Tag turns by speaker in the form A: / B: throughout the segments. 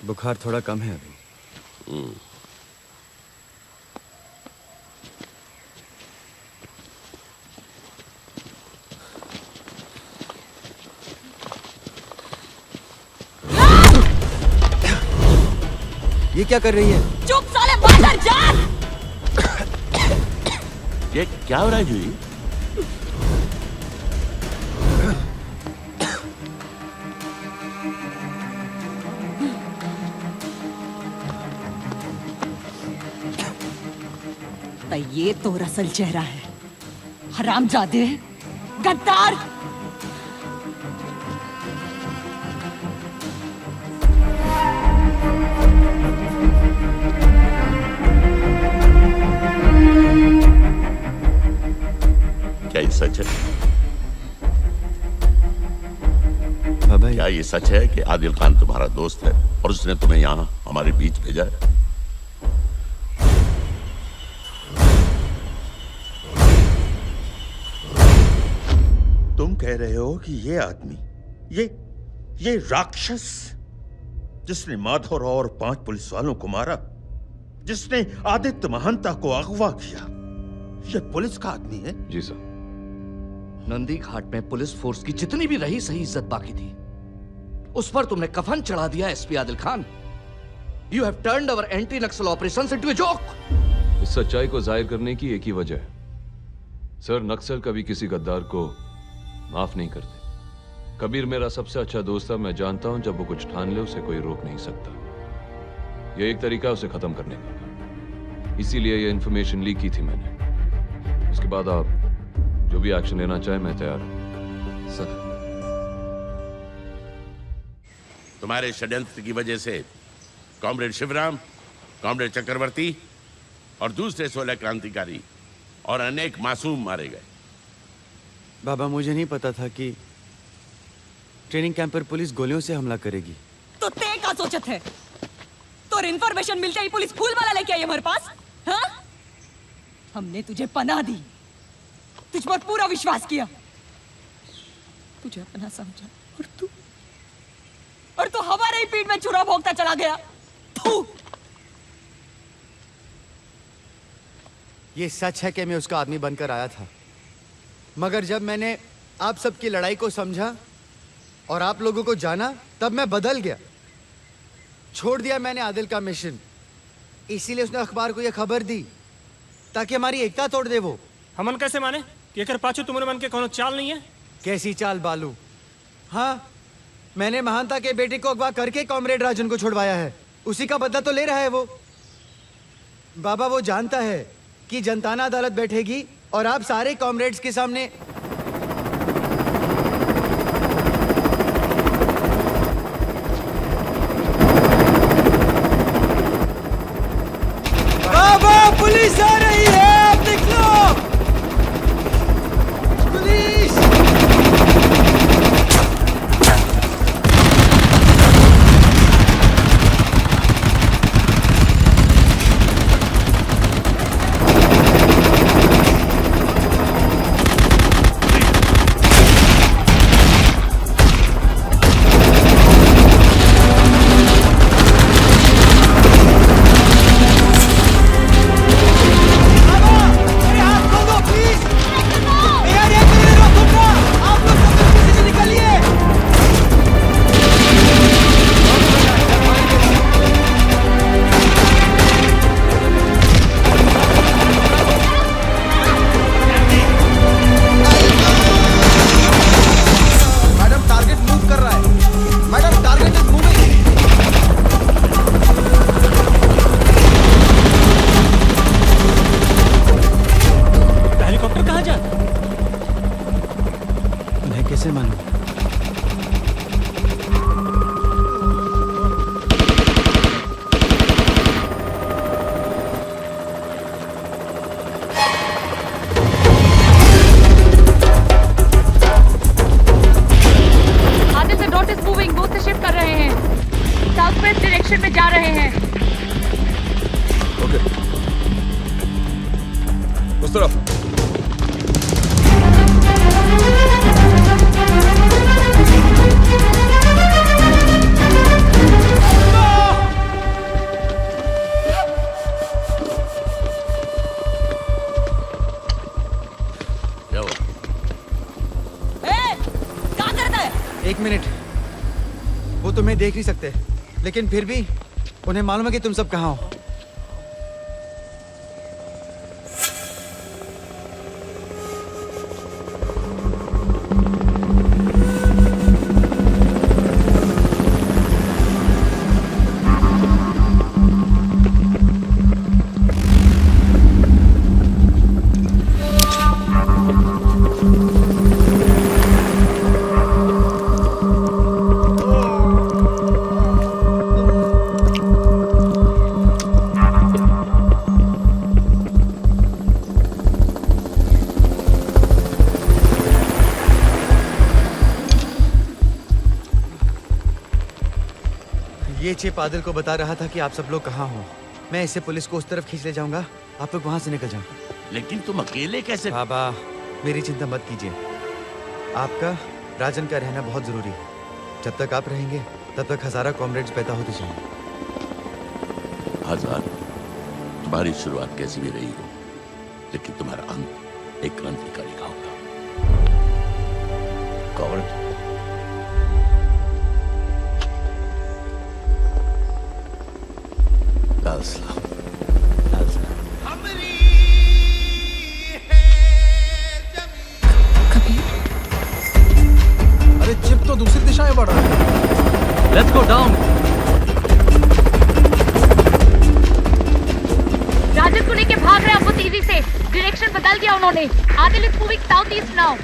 A: बुखार थोड़ा कम है अभी। ये क्या कर रही है?
B: चुप साले, बाहर जा।
C: ये क्या हो रहा है जूही?
B: तो ये तो रसल चेहरा है, हरामजादे, गद्दार।
C: क्या ये सच है?
A: बाबा,
C: क्या ये सच है कि आदिल खान तुम्हारा दोस्त है और उसने तुम्हें यहाँ हमारे बीच भेजा है?
D: तुम कह रहे हो कि ये आदमी, ये राक्षस जिसने माधव और 5 पुलिस वालों को मारा, जिसने आदित्य महंता को अगवा किया, ये पुलिस का आदमी है?
E: जी सर।
F: नंदी घाट में पुलिस फोर्स की जितनी भी रही सही इज्जत बाकी थी, उस पर तुमने कफन चढ़ा दिया। SP Adil Khan, you have turned our anti Naxal operations into a joke.
E: इस सच्चाई को जाहिर करने की एक ही वजह है सर, नक्सल कभी किसी गद्दार को माफ नहीं करते। कबीर मेरा सबसे अच्छा दोस्त है, मैं जानता हूं जब वो कुछ ठान ले उसे कोई रोक नहीं सकता। ये एक तरीका है उसे खत्म करने का, इसीलिए ये इंफॉर्मेशन लीक की थी मैंने। उसके बाद आप जो भी एक्शन लेना चाहे मैं तैयार हूं।
F: सर,
C: तुम्हारे षड्यंत्र की वजह से कॉमरेड शिवराम, कॉमरेड चक्रवर्ती और दूसरे 16 क्रांतिकारी और अनेक मासूम मारे गए।
A: बाबा, मुझे नहीं पता था कि ट्रेनिंग कैंप पर पुलिस गोलियों से हमला करेगी।
B: तो ते का सोचत है? तो इन्फॉर्मेशन मिलते ही पुलिस फूल माला लेके आई हमारे पास। हाँ? हमने तुझे पनाह दी, तुझ पर पूरा विश्वास किया, तुझे अपना समझा, और तू हमारे ही पीठ में छुरा भोंकता चला गया। थू।
A: ये सच है कि मैं उसका आदमी बनकर आया था, मगर जब मैंने आप सबकी लड़ाई को समझा और आप लोगों को जाना, तब मैं बदल गया। छोड़ दिया मैंने आदिल का मिशन। इसीलिए उसने अखबार को यह खबर दी ताकि हमारी एकता तोड़ दे। वो
G: हमन कैसे माने कि एकर पाछू तुम्हारे मन के कोनो चाल नहीं है?
A: कैसी चाल बालू? हाँ, मैंने महानता के बेटे को अगवा करके कॉमरेड राजन को छुड़वाया है। उसी का बदला तो ले रहा है वो। बाबा, वो जानता है कि जनताना अदालत बैठेगी और आप सारे कॉमरेड्स के सामने बाबा, पुलिस आ रही है, आप देख लो। पुलिस! कैसे मालूम?
H: आगे से नॉट इज मूविंग, दूर से शिफ्ट कर रहे हैं, साउथ वेस्ट डायरेक्शन में जा रहे हैं।
E: ओके, उस तरफ।
A: एक मिनट, वो तुम्हें देख नहीं सकते, लेकिन फिर भी उन्हें मालूम है कि तुम सब कहाँ हो। ये चिप आदिल को बता रहा था कि आप सब लोग कहाँ हो। मैं इसे पुलिस को उस तरफ खींच ले जाऊंगा, आप लोग वहां से निकल जाओ।
C: लेकिन तुम अकेले कैसे?
A: बाबा मेरी चिंता मत कीजिए, आपका राजन का रहना बहुत जरूरी है। जब तक आप रहेंगे तब तक हजारों कॉमरेड्स पैदा होते जाएंगे।
C: आजाद, तुम्हारी शुरुआत कैसी भी रही हो, लेकिन तुम्हारा अंत एक क्रांतिकारी का होगा। कॉमरेड,
I: अरे चिप तो दूसरी दिशा में बढ़ रहा है।
F: Let's go down.
H: राजन को लेके भाग रहे हैं वो तेजी से। डायरेक्शन बदल दिया उन्होंने। Adil is moving south east now.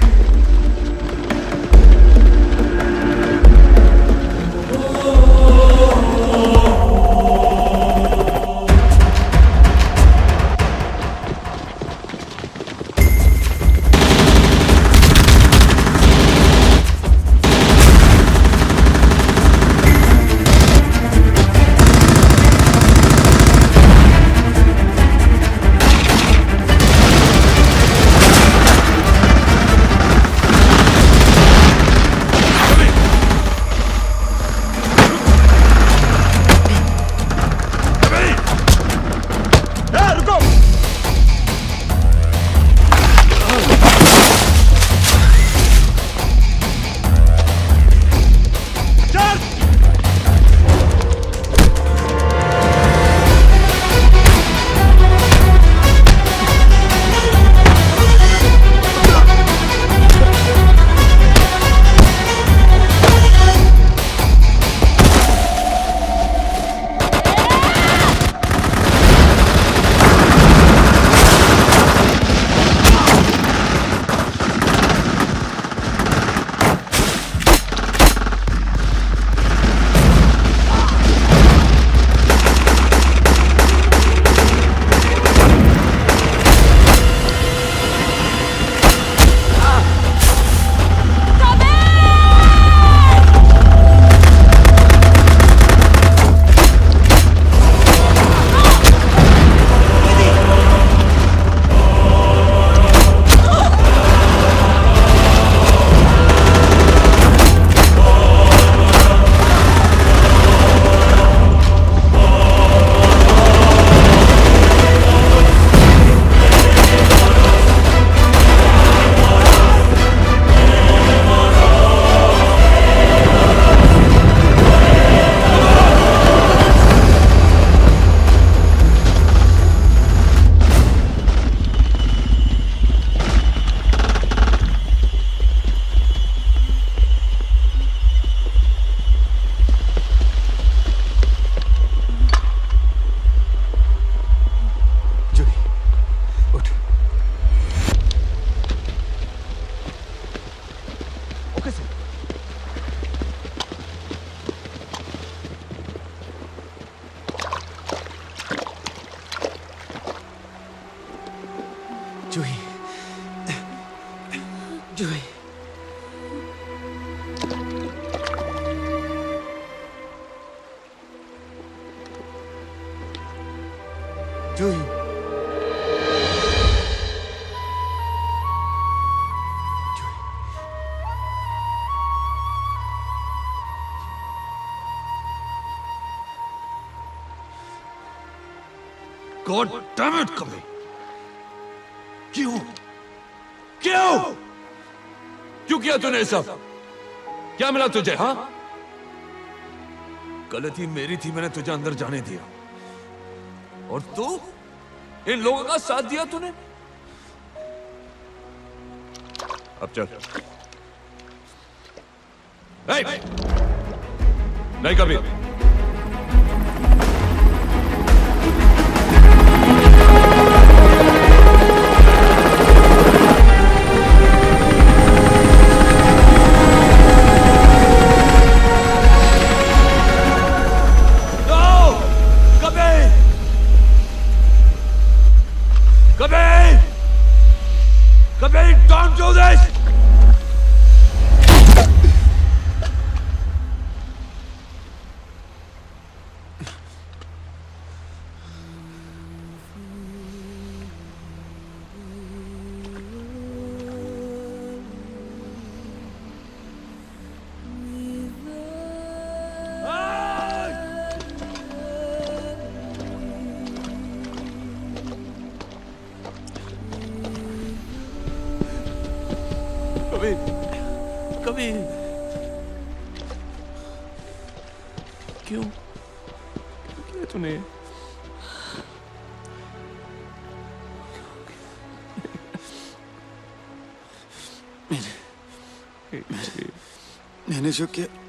A: Juhi, Juhi, Juhi,
F: God damn it, कभी क्यों क्यों क्यों किया तूने सब?
E: क्या मिला तुझे? हाँ,
J: गलती मेरी थी, मैंने तुझे अंदर जाने दिया। और तू इन लोगों का साथ दिया तूने। अब चल।
E: नहीं कभी।
J: Kabir, don't do this! कभी क्यों किया तूने?
A: मैंने जो किया